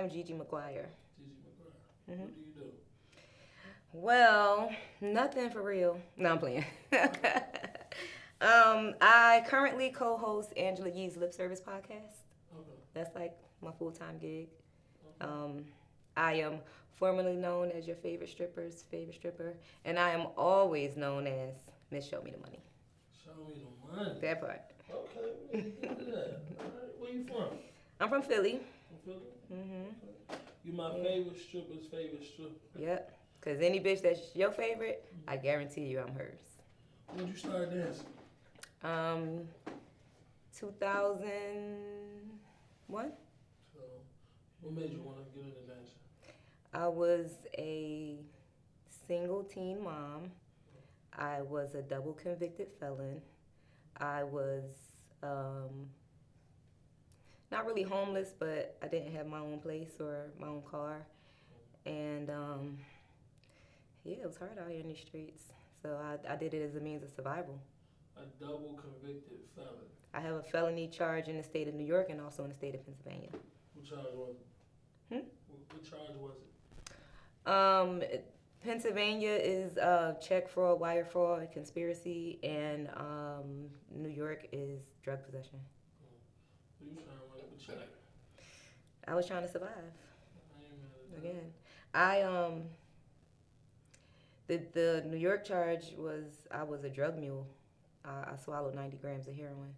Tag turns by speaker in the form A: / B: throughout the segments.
A: am Gigi Maguire.
B: Gigi Maguire. What do you do?
A: Well, nothing for real. No, I'm playing. I currently co-host Angela Yee's Lip Service podcast.
B: Okay.
A: That's like my full-time gig.
B: Okay.
A: I am formerly known as your favorite stripper's favorite stripper, and I am always known as Miss Show Me the Money.
B: Show me the money.
A: That part.
B: Okay, we need to get to that. All right, where you from?
A: I'm from Philly.
B: From Philly?
A: Mm-hmm.
B: You my favorite stripper's favorite stripper.
A: Yep. Because any bitch that's your favorite, I guarantee you I'm hers.
B: When you start dancing?
A: 2001.
B: So, what made you want to get into dancing?
A: I was a single teen mom. I was a double convicted felon. I was not really homeless, but I didn't have my own place or my own car. And yeah, it was hard out here in these streets. So I did it as a means of survival.
B: A double convicted felon.
A: I have a felony charge in the state of New York and also in the state of Pennsylvania.
B: What charge was it?
A: Hmm?
B: What charge was it?
A: Pennsylvania is check fraud, wire fraud, conspiracy, and New York is drug possession.
B: So you trying to run up a check?
A: I was trying to survive.
B: I ain't mad at that.
A: Again, the New York charge was I was a drug mule. I swallowed 90 grams of heroin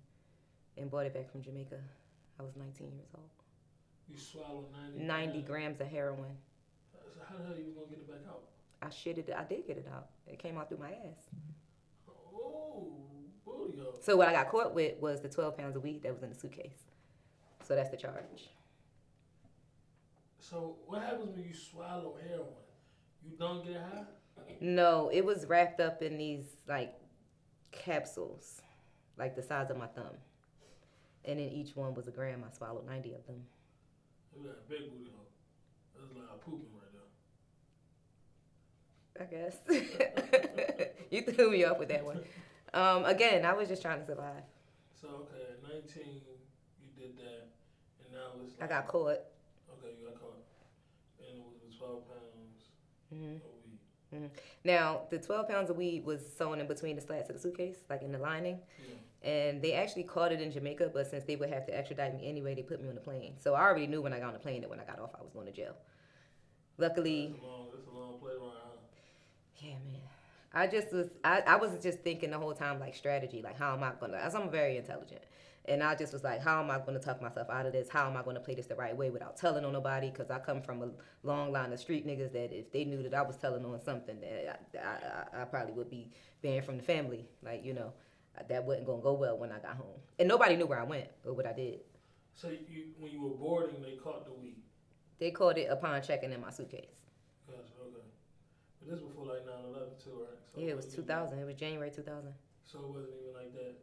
A: and brought it back from Jamaica. I was 19 years old.
B: You swallowed 90
A: 90 grams of heroin.
B: So how the hell you gonna get it back out?
A: I did get it out. It came out through my ass.
B: Oh, booty hole.
A: So what I got caught with was the 12 pounds of weed that was in the suitcase. So that's the charge.
B: So what happens when you swallow heroin? You don't get high?
A: No, it was wrapped up in these like capsules, like the size of my thumb. And in each one was a gram. I swallowed 90 of them.
B: You got a big booty hole. That's a lot of pooping right there.
A: I guess. You threw me off with that one. Again, I was just trying to survive.
B: So, okay, at 19, you did that, and now it's
A: I
B: like...
A: got caught.
B: Okay, you got caught. And it was 12 pounds
A: Mm-hmm.
B: of weed.
A: Mm-hmm. Now, the 12 pounds of weed was sewn in between the slats of the suitcase, like in the lining.
B: Yeah.
A: And they actually caught it in Jamaica, but since they would have to extradite me anyway, they put me on the plane. So I already knew when I got on the plane that when I got off, I was going to jail. Luckily...
B: That's a long play ride, huh?
A: Yeah, man. I was just thinking the whole time, like, strategy. Like, how am I going to... I'm very intelligent. And I just was like, how am I going to talk myself out of this? How am I going to play this the right way without telling on nobody? Because I come from a long line of street niggas that if they knew that I was telling on something, that I probably would be banned from the family. Like, you know, that wasn't going to go well when I got home. And nobody knew where I went or what I did.
B: So when you were boarding, they caught the weed?
A: They caught it upon checking in my suitcase.
B: Gotcha, okay. But this before like 9/11 too, right? So
A: Yeah, it was 2000. It was January 2000.
B: So it wasn't even like that?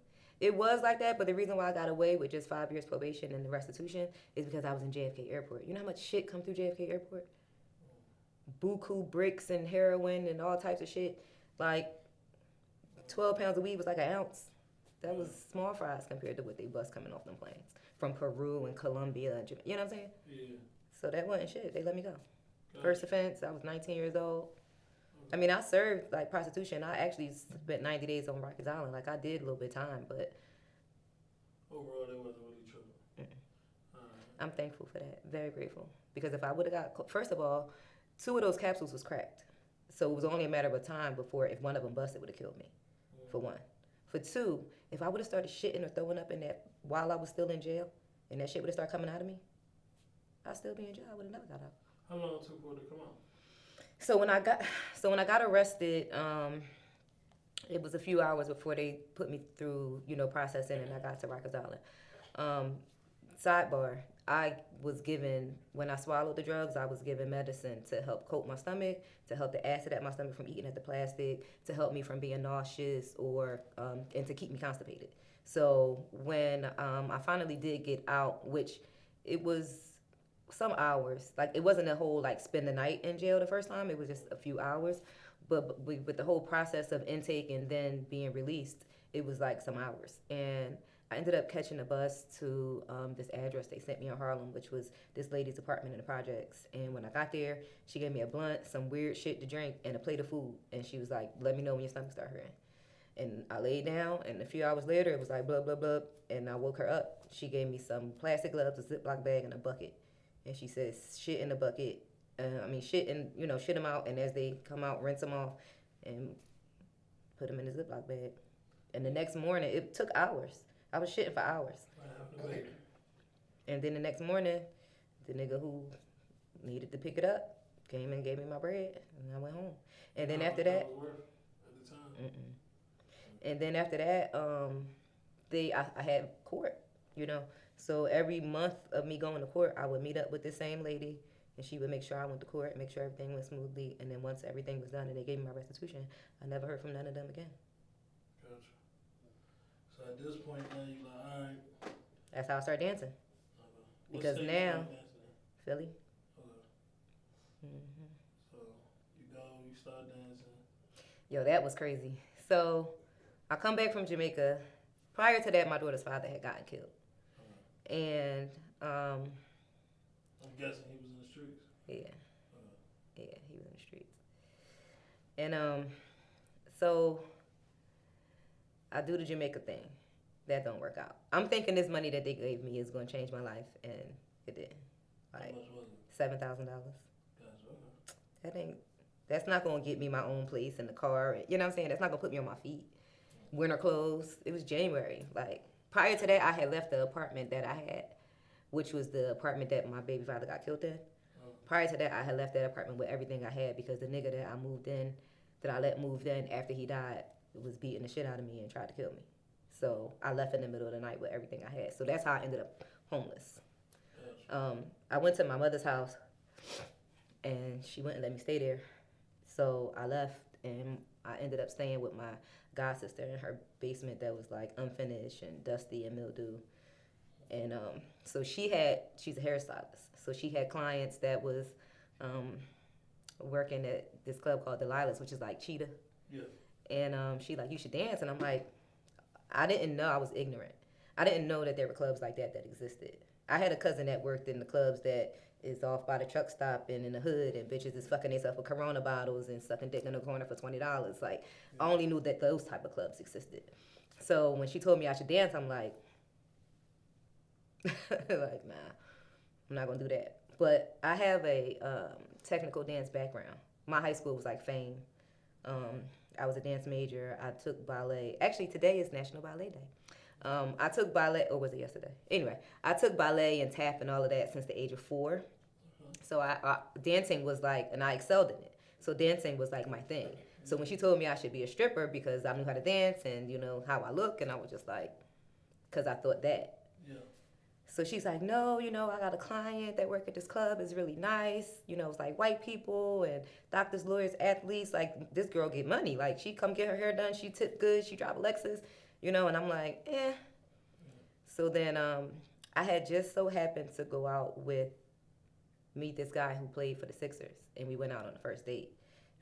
A: It was like that, but the reason why I got away with just 5 years probation and the restitution is because I was in JFK Airport. You know how much shit come through JFK Airport? Buku bricks and heroin and all types of shit. Like, 12 pounds of weed was like an ounce. That was small fries compared to what they bust coming off them planes from Peru and Colombia. And you know what I'm saying?
B: Yeah.
A: So that wasn't shit. They let me go.
B: Gotcha.
A: First offense, I was 19 years old. I mean, I served, like, prostitution. I actually spent 90 days on Rikers Island. Like, I did a little bit of time, but...
B: Overall, they wasn't really tripping.
A: I'm thankful for that. Very grateful. Because if I would have got... First of all, 2 of those capsules was cracked. So it was only a matter of time before, if one of them busted, it would have killed me, for one. For 2, if I would have started shitting or throwing up in that while I was still in jail, and that shit would have started coming out of me, I'd still be in jail. I would have never got out.
B: How long it took for it to come out?
A: So when I got arrested, it was a few hours before they put me through, you know, processing, and I got to Rikers Island. Sidebar, I was given, when I swallowed the drugs, I was given medicine to help coat my stomach, to help the acid at my stomach from eating at the plastic, to help me from being nauseous or, and to keep me constipated. So when I finally did get out, which it was some hours, like it wasn't a whole like spend the night in jail the first time, it was just a few hours, but with the whole process of intake and then being released, it was like some hours. And I ended up catching a bus to this address they sent me in Harlem, which was this lady's apartment in the projects. And when I got there, she gave me a blunt, some weird shit to drink, and a plate of food. And she was like, "Let me know when your stomach start hurting." And I laid down, and a few hours later, it was like blah blah blah, and I woke her up. She gave me some plastic gloves, a Ziploc bag, and a bucket. And she says, "Shit in the bucket. Shit and shit them out, and as they come out, rinse them off, and put them in the Ziploc bag." And the next morning, it took hours. I was shitting for hours. And then the next morning, the nigga who needed to pick it up came and gave me my bread, and I went home. And then after that, and then after that, I had court, So every month of me going to court, I would meet up with the same lady, and she would make sure I went to court, make sure everything went smoothly. And then once everything was done and they gave me my restitution, I never heard from none of them again.
B: Gotcha. So at this point now, you like, all right.
A: That's how I started dancing.
B: Okay.
A: Because now, Philly.
B: Okay. So you start dancing.
A: Yo, that was crazy. So I come back from Jamaica. Prior to that, my daughter's father had gotten killed. And
B: I'm guessing he was in the streets.
A: Yeah. Yeah, he was in the streets. And so I do the Jamaica thing. That don't work out. I'm thinking this money that they gave me is going to change my life, and it didn't.
B: How much was it?
A: $7,000.
B: Gotcha.
A: That's not going to get me my own place in the car. You know what I'm saying? That's not going to put me on my feet. Winter clothes. It was January. Like, prior to that, I had left the apartment that I had, which was the apartment that my baby father got killed in. Prior to that, I had left that apartment with everything I had because the nigga that I let move in after he died, was beating the shit out of me and tried to kill me. So I left in the middle of the night with everything I had. So that's how I ended up homeless. I went to my mother's house, and she wouldn't let me stay there. So I left, and I ended up staying with my god sister in her basement that was like unfinished and dusty and mildew. And so she's a hairstylist. So she had clients that was working at this club called Delilah's, which is like Cheetah.
B: Yeah.
A: And she like, "You should dance." And I'm like, I didn't know. I was ignorant. I didn't know that there were clubs like that existed. I had a cousin that worked in the clubs that is off by the truck stop and in the hood, and bitches is fucking themselves with Corona bottles and sucking dick in the corner for $20. Like, I only knew that those type of clubs existed. So when she told me I should dance, I'm like, like, nah, I'm not gonna do that. But I have a technical dance background. My high school was like Fame. I was a dance major. I took ballet. Actually, today is National Ballet Day. I took ballet, or was it yesterday? Anyway, I took ballet and tap and all of that since the age of 4. So dancing was like, and I excelled in it. So dancing was like my thing. So when she told me I should be a stripper because I knew how to dance and how I look, and I was just like, because I thought that.
B: Yeah.
A: So she's like, "No, I got a client that work at this club. It's really nice. It's like white people and doctors, lawyers, athletes. Like, this girl get money. Like, she come get her hair done. She tip good. She drive a Lexus, And I'm like, eh. So then I had just so happened to go out meet this guy who played for the Sixers. And we went out on the first date.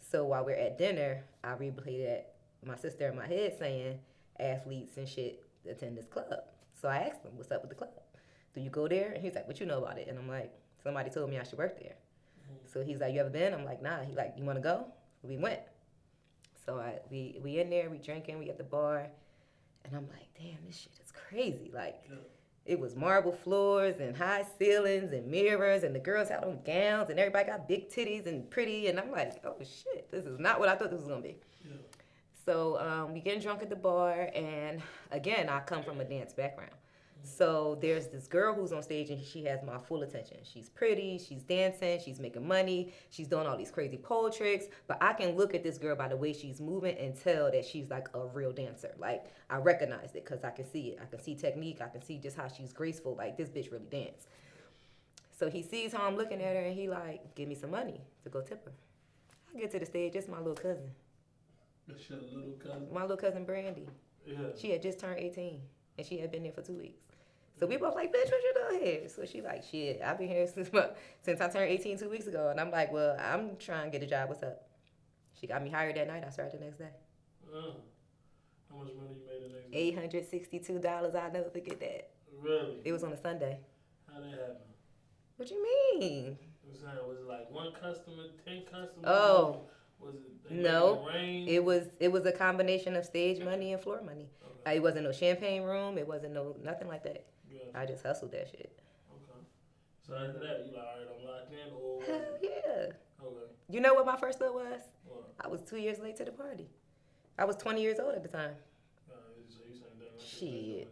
A: So while we're at dinner, I replayed that my sister in my head saying athletes and shit attend this club. So I asked him, "What's up with the club? Do you go there?" And he's like, "What you know about it?" And I'm like, "Somebody told me I should work there." So he's like, "You ever been?" I'm like, "Nah." He like, "You want to go?" We went. So we in there, we drinking, we at the bar. And I'm like, damn, this shit is crazy. Like, it was marble floors and high ceilings and mirrors, and the girls had on gowns, and everybody got big titties and pretty. And I'm like, oh shit, this is not what I thought this was gonna be.
B: Yeah.
A: So we getting drunk at the bar, and again, I come from a dance background. So there's this girl who's on stage, and she has my full attention. She's pretty, she's dancing, she's making money, she's doing all these crazy pole tricks. But I can look at this girl by the way she's moving and tell that she's like a real dancer. Like, I recognize it because I can see it. I can see technique. I can see just how she's graceful. Like, this bitch really dance. So he sees how I'm looking at her, and he like, "Give me some money to go tip her." I get to the stage, it's my little cousin.
B: That's your little cousin?
A: My little cousin Brandy.
B: Yeah.
A: She had just turned 18, and she had been there for 2 weeks. So we both like, "Bitch, what you doing here?" So she like, "Shit, I've been here since I turned 18 2 weeks ago." And I'm like, "Well, I'm trying to get a job. What's up?" She got me hired that night. I started the next day.
B: How much money you made the next day?
A: $862. I'll never forget that.
B: Really?
A: It was on a Sunday.
B: How that happen?
A: What you mean?
B: I'm saying, was it like one customer, 10 customers?
A: Oh.
B: Was it
A: No.
B: rain?
A: It was a combination of stage money and floor money.
B: Okay.
A: It wasn't no champagne room. It wasn't nothing like that.
B: Yes.
A: I just hustled that shit.
B: Okay. So after that, you like, all right, I'm locked in, or was
A: Hell
B: it?
A: yeah.
B: Okay.
A: You know what my first thought was?
B: What?
A: I was 2 years late to the party. I was 20 years old at the time.
B: So you saying that?
A: Shit.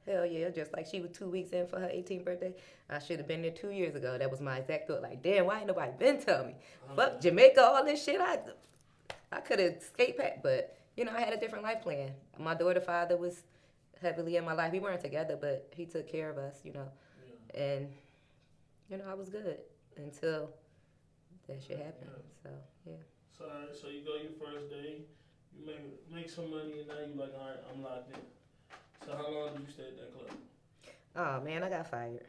A: Hell yeah, just like she was 2 weeks in for her 18th birthday. I should have been there 2 years ago. That was my exact thought. Like, damn, why ain't nobody been tell me? Fuck Jamaica, all this shit. I could have skate packed, but, you know, I had a different life plan. My daughter's father was heavily in my life. We weren't together, but he took care of us, you know.
B: Yeah.
A: And, you know, I was good until that shit happened.
B: Yeah.
A: So, yeah.
B: So, all right, so you go your first day, you make some money, and now you like, all right, I'm locked in. So how long did you stay at that club?
A: Oh, man, I got fired.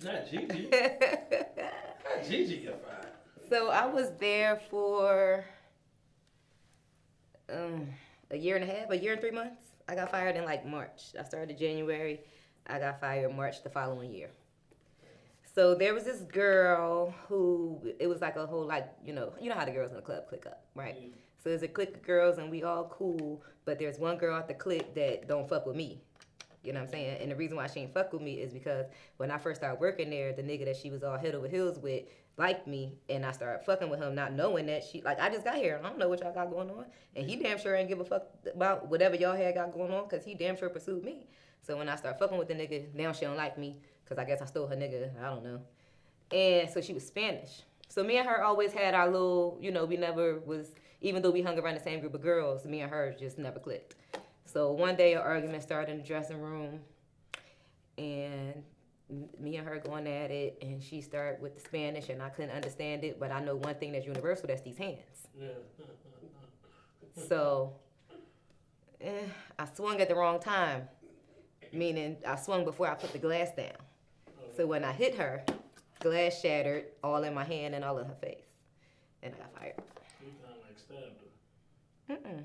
B: Not Gigi. Not Gigi got fired.
A: So I was there for a year and a half, a year and 3 months. I got fired in like March. I started January. I got fired March the following year. So there was this girl who, it was like a whole, like, you know how the girls in the club click up, right?
B: Yeah.
A: So there's a clique of girls and we all cool, but there's one girl at the clique that don't fuck with me. You know what I'm saying? And the reason why she ain't fuck with me is because when I first started working there, the nigga that she was all head over heels with liked me, and I started fucking with him not knowing that she, like, I just got here. I don't know what y'all got going on. And he damn sure ain't give a fuck about whatever y'all had got going on because he damn sure pursued me. So when I started fucking with the nigga, now she don't like me because I guess I stole her nigga. I don't know. And so she was Spanish. So me and her always had our little, you know, we never was, even though we hung around the same group of girls, me and her just never clicked. So one day an argument started in the dressing room, and me and her going at it, and she started with the Spanish, and I couldn't understand it, but I know one thing that's universal, that's these hands.
B: Yeah.
A: So I swung at the wrong time, meaning I swung before I put the glass down. So when I hit her, glass shattered all in my hand and all in her face, and I got fired.
B: You kind of like stabbed her.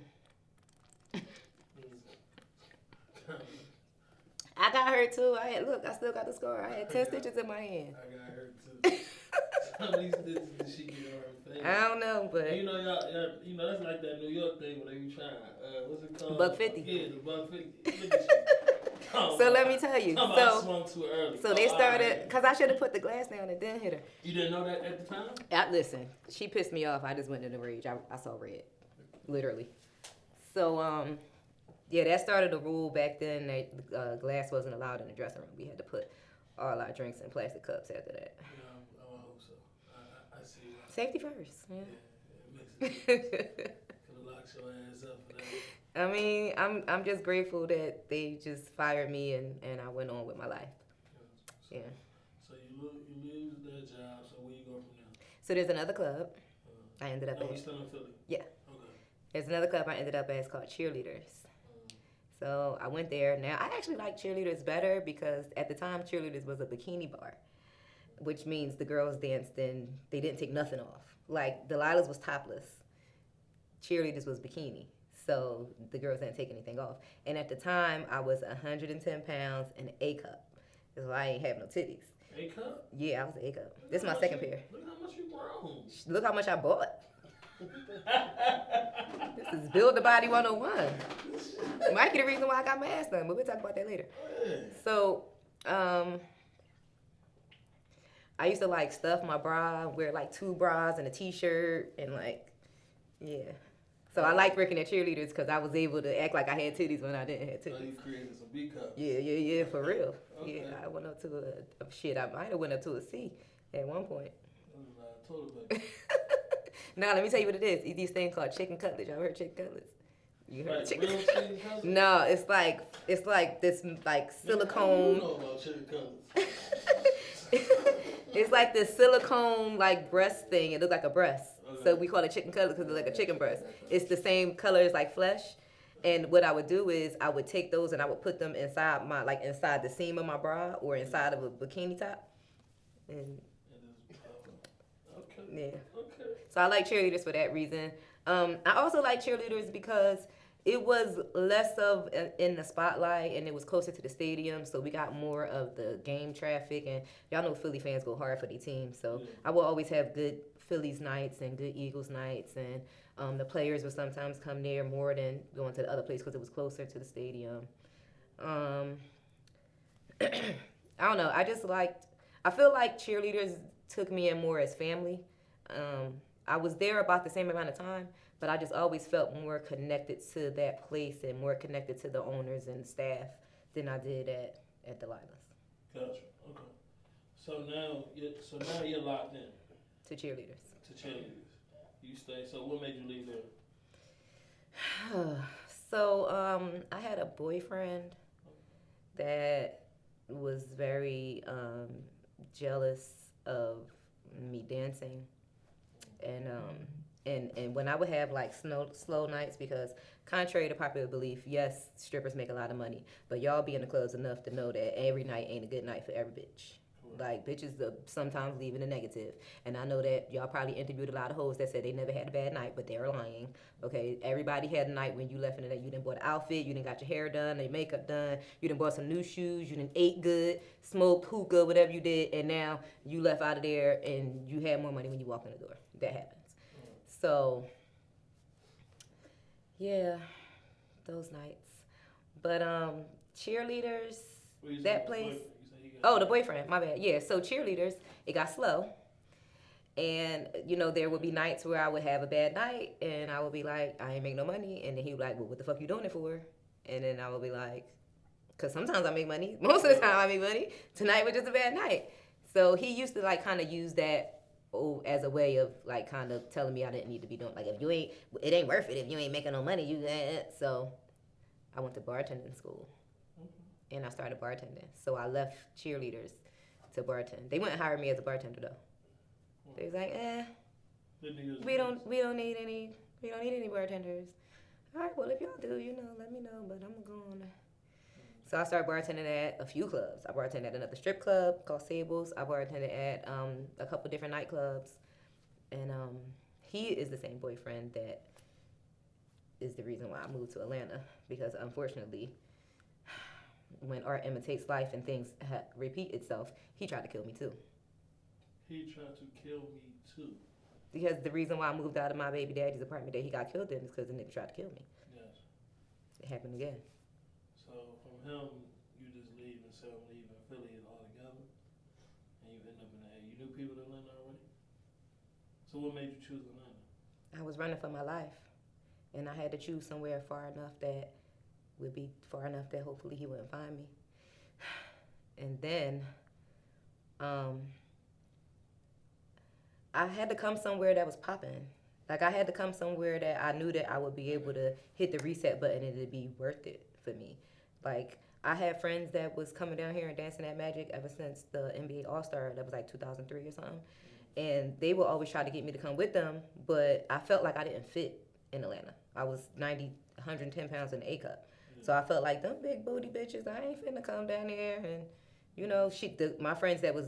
A: I got hurt too. I still got the scar. I had 10 stitches in my hand.
B: I got hurt too. How many stitches did she get on her face?
A: I don't know, but
B: You know, y'all, you know, that's like that New York thing where they be trying. What's it called?
A: $1.50.
B: Yeah, the $1.50. Look at you.
A: So let me tell you.
B: I swung too early.
A: So they started, because I should have put the glass down and then hit her.
B: You didn't know that at the time?
A: Listen, she pissed me off. I just went into rage. I saw red, literally. So, yeah, that started a rule back then that glass wasn't allowed in the dressing room. We had to put all our drinks in plastic cups after that.
B: Yeah, I hope so. I see that.
A: Safety first. Yeah.
B: Yeah, it makes sense. Could have locked your ass up for that.
A: I mean, I'm just grateful that they just fired me and I went on with my life. Yeah.
B: So you lose that job. So where you go from there?
A: So there's another club I ended up
B: Oh, you
A: at.
B: still in Philly?
A: Yeah.
B: Okay.
A: There's another club I ended up at. It's called Cheerleaders. So I went there. Now, I actually like Cheerleaders better because at the time, Cheerleaders was a bikini bar, which means the girls danced and they didn't take nothing off. Like, Delilah's was topless. Cheerleaders was bikini. So the girls didn't take anything off. And at the time, I was 110 pounds and an A cup. So I ain't have no titties.
B: A cup?
A: Yeah, I was an A cup. This is my second pair.
B: Look how much you grown.
A: Look how much I bought. This is Build the Body 101. Might be the reason why I got my ass done, but we'll talk about that later. So, I used to like stuff my bra, wear like 2 bras and a t-shirt, and like, yeah. So I liked working at Cheerleaders because I was able to act like I had titties when I didn't have
B: So
A: titties.
B: you created some B cups.
A: Yeah, for real.
B: Okay.
A: Yeah, I went up to I might have went up to a C at one point.
B: Totally.
A: Now, let me tell you what it is. It's these things called chicken cutlets. Y'all heard chicken cutlets? You heard
B: Like
A: chicken
B: real chicken cutlets?
A: No, it's like this like silicone.
B: You know about chicken cutlets.
A: It's like this silicone like breast thing. It looks like a breast.
B: Okay.
A: So we call it chicken cutlet because it's like a chicken breast. It's the same color as like flesh. And what I would do is I would take those and I would put them inside inside the seam of my bra or inside of a bikini top. And
B: Okay.
A: yeah.
B: Okay.
A: So I like Cheerleaders for that reason. I also like cheerleaders because it was less of in the spotlight and it was closer to the stadium, so we got more of the game traffic. And y'all know Philly fans go hard for their team, so
B: Yeah.
A: I will always have good Phillies nights and good Eagles nights, and the players would sometimes come there more than going to the other place because it was closer to the stadium. Um, I don't know. I just liked. I feel like cheerleaders took me in more as family. I was there about the same amount of time, but I just always felt more connected to that place and more connected to the owners and staff than I did at Delilah's.
B: Gotcha. Okay. So now you're locked in
A: To cheerleaders.
B: to cheerleaders. You stay. So what made you leave there?
A: So I had a boyfriend that was very jealous of me dancing, and when I would have like slow nights, because contrary to popular belief, yes, strippers make a lot of money, but y'all be in the clubs enough to know that every night ain't a good night for every bitch. Like bitches sometimes leave in a negative, and I know that y'all probably interviewed a lot of hoes that said they never had a bad night, but they're lying. Okay, everybody had a night when you left in the day. You done bought an outfit, you done got your hair done, your makeup done, you done bought some new shoes, you done ate good, smoked hookah, whatever you did, and now you left out of there and you had more money when you walk in the door. That happens. So yeah, those nights. But cheerleaders, that place. Oh, the boyfriend. My bad. Yeah. So cheerleaders, it got slow, and there would be nights where I would have a bad night, and I would be like, I ain't make no money, and then he would be like, well, what the fuck you doing it for? And then I would be like, because sometimes I make money. Most of the time I make money. Tonight was just a bad night. So he used to like kind of use that as a way of like kind of telling me I didn't need to be doing, like, if you ain't, it ain't worth it if you ain't making no money. So I went to bartending school. And I started bartending. So I left cheerleaders to bartend. They wouldn't hire me as a bartender though. They was like, we don't need any bartenders. All right, well if y'all do, let me know. But I'm going. So I started bartending at a few clubs. I bartended at another strip club called Sables. I bartended at a couple different nightclubs, and he is the same boyfriend that is the reason why I moved to Atlanta, because unfortunately, when art imitates life and things repeat itself, he tried to kill me too.
B: He tried to kill me too.
A: Because the reason why I moved out of my baby daddy's apartment that he got killed in is because the nigga tried to kill me.
B: Yes.
A: It happened again.
B: So from him, you just leave and say I'm leaving Philly altogether, and you end up in the A. You knew people in Atlanta already. So what made you choose Atlanta?
A: I was running for my life, and I had to choose somewhere far enough that would be far enough that hopefully he wouldn't find me. And then I had to come somewhere that was popping. Like I had to come somewhere that I knew that I would be able to hit the reset button and it'd be worth it for me. Like I had friends that was coming down here and dancing at Magic ever since the NBA All-Star, that was like 2003 or something. And they would always try to get me to come with them, but I felt like I didn't fit in Atlanta. I was 110 pounds in the A cup. So I felt like them big booty bitches, I ain't finna come down here. And my friends that was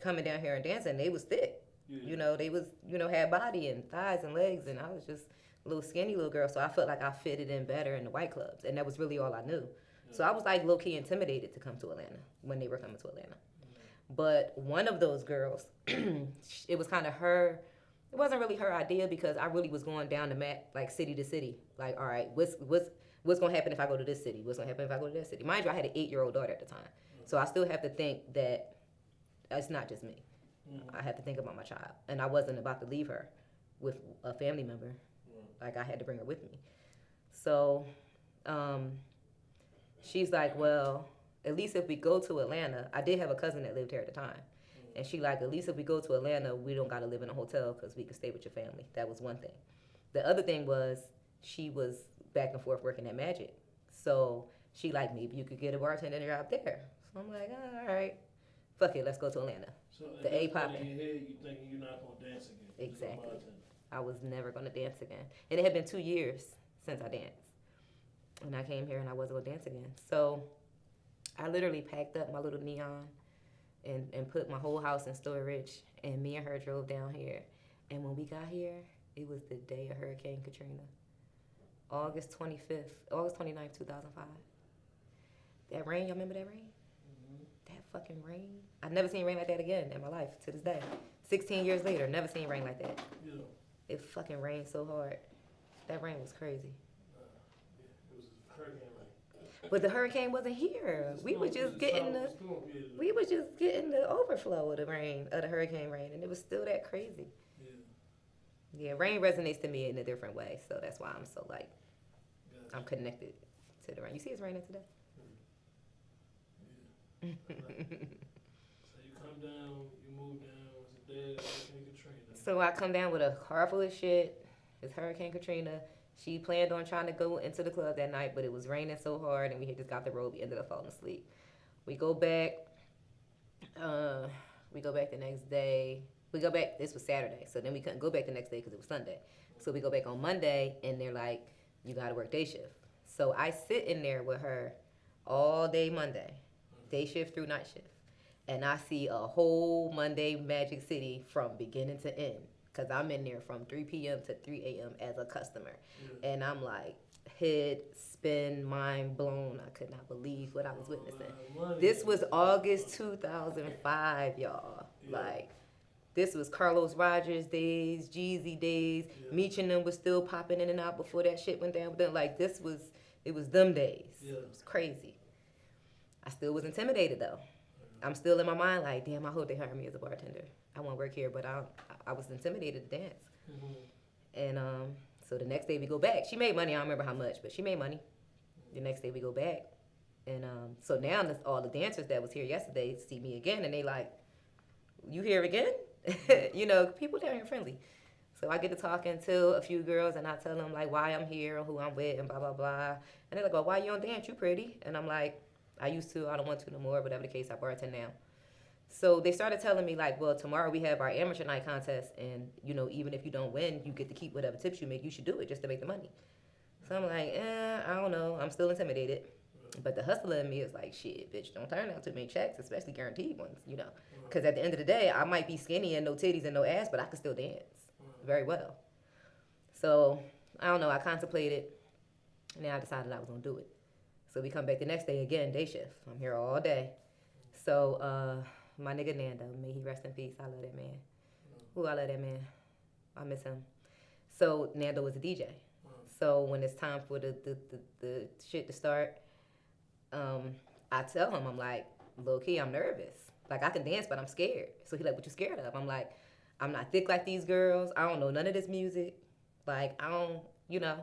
A: coming down here and dancing, they was thick. Yeah. They was had body and thighs and legs, and I was just a little skinny little girl. So I felt like I fitted in better in the white clubs, and that was really all I knew. Yeah. So I was like low key intimidated to come to Atlanta when they were coming to Atlanta. Yeah. But one of those girls, it was kind of her. It wasn't really her idea, because I really was going down the map, like city to city. Like, all right, what's gonna happen if I go to this city? What's gonna happen if I go to that city? Mind you, I had an 8-year-old daughter at the time, so I still have to think that it's not just me. I had to think about my child, and I wasn't about to leave her with a family member. Like I had to bring her with me. So she's like, well, at least if we go to Atlanta, I did have a cousin that lived here at the time, and she like, at least if we go to Atlanta, we don't gotta live in a hotel because we can stay with your family. That was one thing. The other thing was she was back and forth working at Magic, so she like, maybe you could get a bartender job there. So I'm like, all right, fuck it, let's go to Atlanta.
B: So
A: the A popping.
B: In your head, you thinking you're not gonna dance again.
A: Exactly. I was never gonna dance again, and it had been 2 years since I danced, and I came here and I wasn't gonna dance again. So I literally packed up my little Neon and put my whole house in storage, and me and her drove down here. And when we got here, It was the day of Hurricane Katrina. August 25th, August 29th, 2005. That rain, y'all remember that rain?
B: Mm-hmm.
A: That fucking rain. I never seen rain like that again in my life to this day. 16 years later, never seen rain like that.
B: Yeah.
A: It fucking rained so hard. That rain was crazy.
B: Yeah, it was a hurricane rain.
A: But the hurricane wasn't here. We were just getting the overflow of the rain, of the hurricane rain, and it was still that crazy. Yeah, rain resonates to me in a different way, so that's why I'm so like, I'm connected to the rain. You see it's raining today?
B: Yeah. So you come down, you move down, it's a day of Hurricane Katrina.
A: So I come down with a car full of shit. It's Hurricane Katrina. She planned on trying to go into the club that night, but it was raining so hard, and we had just got the road. We ended up falling asleep. We go back. We go back the next day. We go back. This was Saturday, so then we couldn't go back the next day because it was Sunday. So we go back on Monday, and they're like, "You got to work day shift." So I sit in there with her all day Monday, day shift through night shift, and I see a whole Monday Magic City from beginning to end. Because I'm in there from 3 p.m. to 3 a.m. as a customer. Yeah. And I'm like, head spin, mind blown. I could not believe what I was witnessing. This was August 2005, y'all. Yeah. Like, this was Carlos Rogers days, Gigi days. Yeah. Meech and them was still popping in and out before that shit went down. But then, like, it was them days. Yeah. It was crazy. I still was intimidated, though. I'm still in my mind like, damn, I hope they hire me as a bartender. I want to work here, but I was intimidated to dance. Mm-hmm. And so the next day we go back. She made money. I don't remember how much, but she made money. The next day we go back. And so now all the dancers that was here yesterday see me again, and they like, you here again? You know, people down here friendly. So I get to talking to a few girls, and I tell them like why I'm here and who I'm with and blah, blah, blah. And they're like, well, why you don't dance? You pretty. And I'm like, I used to. I don't want to no more. Whatever the case, I bartend now. So they started telling me like, well, tomorrow we have our amateur night contest, and you know, even if you don't win, you get to keep whatever tips you make. You should do it just to make the money. So I'm like, I don't know. I'm still intimidated. But the hustler in me is like, shit, bitch, don't turn down too many checks, especially guaranteed ones, you know. Because at the end of the day, I might be skinny and no titties and no ass, but I can still dance very well. So I don't know. I contemplated, and then I decided I was gonna do it. So we come back the next day again, day shift. I'm here all day. So my nigga Nando, may he rest in peace. I love that man. Ooh, I love that man. I miss him. So Nando was a DJ. So when it's time for the shit to start, I tell him, I'm like, low key, I'm nervous. Like, I can dance, but I'm scared. So he like, what you scared of? I'm like, I'm not thick like these girls. I don't know none of this music. Like, I don't, you know.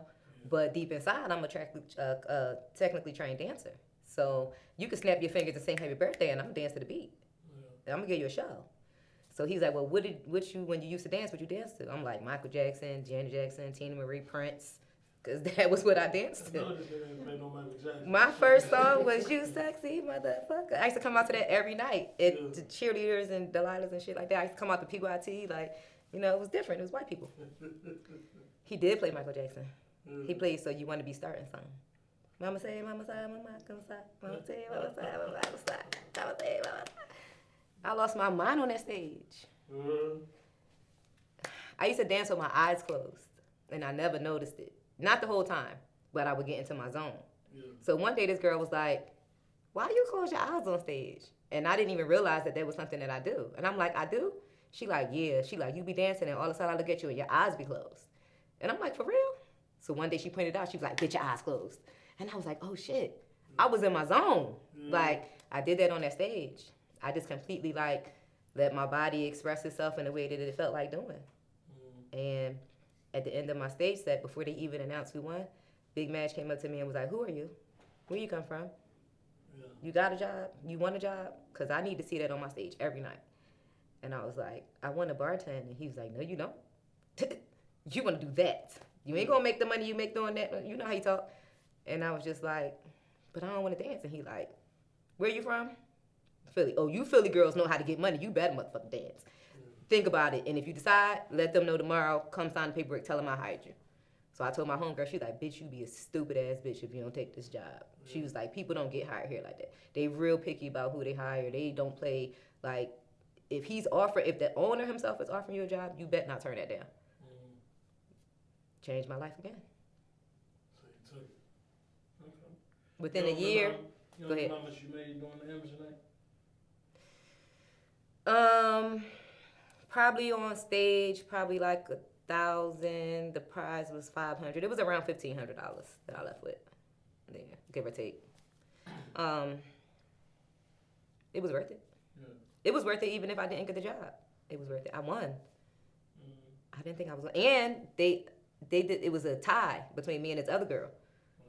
A: But deep inside, I'm a technically trained dancer. So you can snap your fingers and sing happy birthday, and I'm going to dance to the beat. I'm going to give you a show. So he's like, well, when you used to dance, what you dance to? I'm like, Michael Jackson, Janet Jackson, Tina Marie, Prince. Because that was what I danced to. My first song was You Sexy Motherfucker. I used to come out to that every night at the Cheerleaders and Delilah's and shit like that. I used to come out to PYT. Like, you know, it was different. It was white people. He did play Michael Jackson. He played So You Want to Be Starting Something. Mama say, mama say, mama come stop. Mama say, mama say, mama stop. Mama say, mama stop. I lost my mind on that stage. I used to dance with my eyes closed, and I never noticed it. Not the whole time, but I would get into my zone. Yeah. So one day this girl was like, why do you close your eyes on stage? And I didn't even realize that was something that I do. And I'm like, I do? She like, yeah. She like, you be dancing and all of a sudden I look at you and your eyes be closed. And I'm like, for real? So one day she pointed out, she was like, get your eyes closed. And I was like, oh shit. I was in my zone. Like, I did that on that stage. I just completely like let my body express itself in a way that it felt like doing. And at the end of my stage set, before they even announced who won, Big Madge came up to me and was like, who are you? Where you come from? Yeah. You got a job? You want a job? Because I need to see that on my stage every night. And I was like, I want to bartend. And he was like, no, you don't. You want to do that. You ain't going to make the money you make doing that. You know how you talk. And I was just like, but I don't want to dance. And he like, where you from? Philly. Oh, you Philly girls know how to get money. You better motherfucking dance. Think about it, and if you decide, let them know tomorrow, come sign the paperwork, tell them I hired you. So I told my homegirl, she's like, bitch, you be a stupid ass bitch if you don't take this job. She was like, people don't get hired here like that. They real picky about who they hire. They don't play, like, if the owner himself is offering you a job, you bet not turn that down. changed my life again.
B: So you took it. Okay.
A: Within
B: You
A: a
B: don't
A: year.
B: remember how, you
A: Go
B: don't
A: ahead.
B: remember how much you made doing the Amazon night?
A: Probably on stage, probably like 1,000. The prize was 500. It was around $1,500 that I left with. Yeah, give or take. It was worth it.
B: Yeah.
A: It was worth it even if I didn't get the job. It was worth it. I won.
B: Mm-hmm.
A: I didn't think I was. And they did. It was a tie between me and this other girl,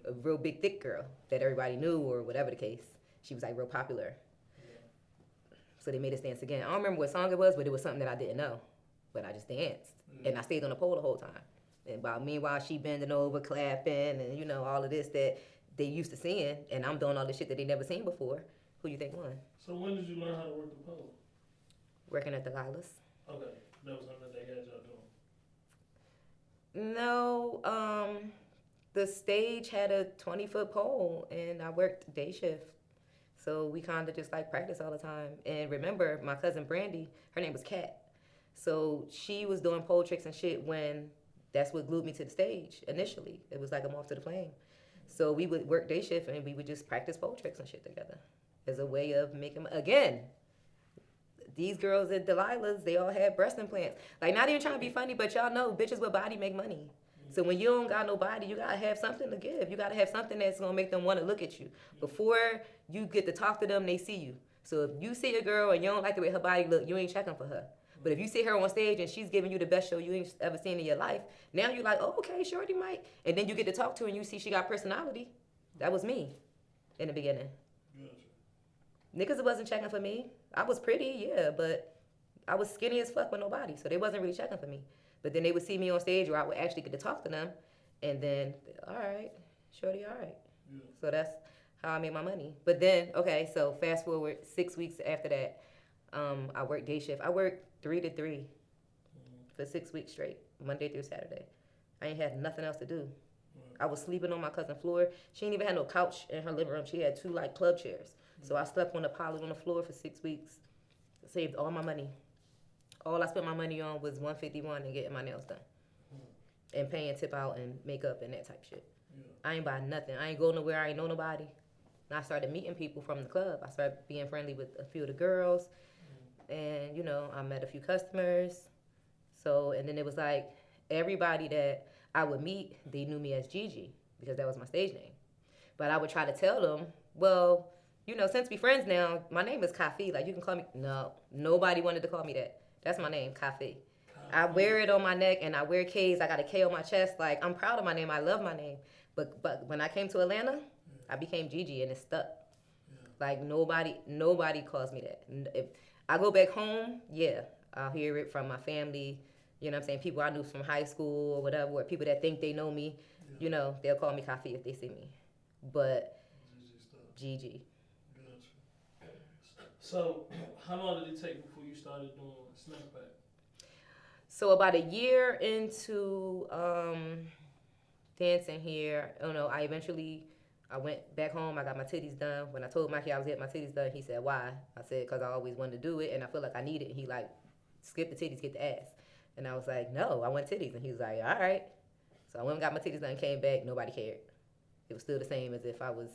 A: a real big thick girl that everybody knew or whatever the case. She was like real popular. So they made us dance again. I don't remember what song it was, but it was something that I didn't know. But I just danced. And I stayed on the pole the whole time. And meanwhile, she bending over, clapping, and you know, all of this that they used to seeing. And I'm doing all this shit that they never seen before. Who you think won?
B: So when did you learn how to work the pole?
A: Working at the Lilas.
B: Okay, that was something they had y'all doing.
A: No, the stage had a 20-foot pole, and I worked day shift. So we kind of just like practice all the time. And remember, my cousin Brandy, her name was Kat. So she was doing pole tricks and shit when that's what glued me to the stage initially. It was like I'm off to the plane. So we would work day shift and we would just practice pole tricks and shit together as a way of making, again, these girls at Delilah's, they all had breast implants. Like, not even trying to be funny, but y'all know bitches with body make money. So when you don't got no body, you gotta have something to give. You gotta have something that's gonna make them want to look at you. Before you get to talk to them, they see you. So if you see a girl and you don't like the way her body look, you ain't checking for her. But if you see her on stage and she's giving you the best show you ain't ever seen in your life, now you're like, oh, okay, shorty might. And then you get to talk to her and you see she got personality. That was me in the beginning.
B: Gotcha.
A: Niggas wasn't checking for me. I was pretty, yeah, but I was skinny as fuck with nobody, so they wasn't really checking for me. But then they would see me on stage where I would actually get to talk to them, and then, all right, shorty, all right.
B: Yeah.
A: So that's how I made my money. But then, okay, so fast forward 6 weeks after that, I worked day shift. I worked 3 to 3 for 6 weeks straight, Monday through Saturday. I ain't had nothing else to do. I was sleeping on my cousin's floor. She didn't even have no couch in her living room. She had 2 like club chairs. So I slept on the pilot on the floor for 6 weeks. Saved all my money. All I spent my money on was $151 and getting my nails done. And paying tip out and makeup and that type shit.
B: Yeah.
A: I ain't buy nothing. I ain't go nowhere. I ain't know nobody. And I started meeting people from the club. I started being friendly with a few of the girls. And, you know, I met a few customers. So, and then it was like everybody that I would meet, they knew me as Gigi because that was my stage name. But I would try to tell them, well, you know, since we friends now, my name is Kafi. Like, you can call me. No, nobody wanted to call me that. That's my name, Kafi. I wear it on my neck and I wear K's. I got a K on my chest. Like, I'm proud of my name. I love my name. But when I came to Atlanta, I became Gigi and it stuck. Like, nobody calls me that. If I go back home, yeah, I'll hear it from my family. You know what I'm saying? People I knew from high school or whatever, or people that think they know me. You know, they'll call me Kafi if they see me. But Gigi.
B: So, how long did it take before you started doing Snapback?
A: So about a year into dancing here, I went back home. I got my titties done. When I told Mikey I was getting my titties done, he said, "Why?" I said, "Cause I always wanted to do it, and I feel like I need it." He like, "Skip the titties, get the ass." And I was like, "No, I want titties." And he was like, "All right." So I went and got my titties done, came back. Nobody cared. It was still the same as if I was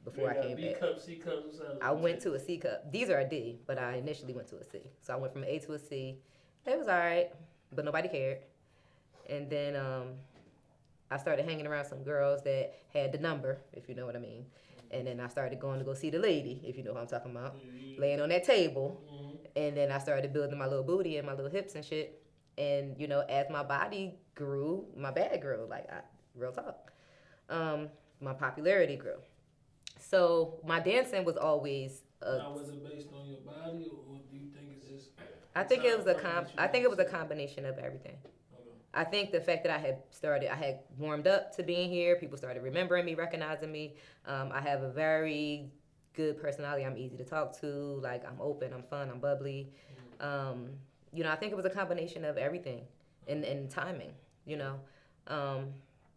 A: before I came
B: B
A: back.
B: cup, C cup, what's that?
A: I went to a C cup. These are a D, but I initially went to a C. So I went from an A to a C. It was all right, but nobody cared. And then I started hanging around some girls that had the number, if you know what I mean. And then I started going to go see the lady, if you know what I'm talking about, laying on that table. And then I started building my little booty and my little hips and shit. And, you know, as my body grew, my bag grew. Like, real talk. My popularity grew. So my dancing was always.
B: Now, was it based on your body, or do you think it's just?
A: I think it was a combination of everything.
B: Okay.
A: I think the fact that I had warmed up to being here. People started remembering me, recognizing me. I have a very good personality. I'm easy to talk to. Like, I'm open, I'm fun, I'm bubbly. You know, I think it was a combination of everything and timing. You know.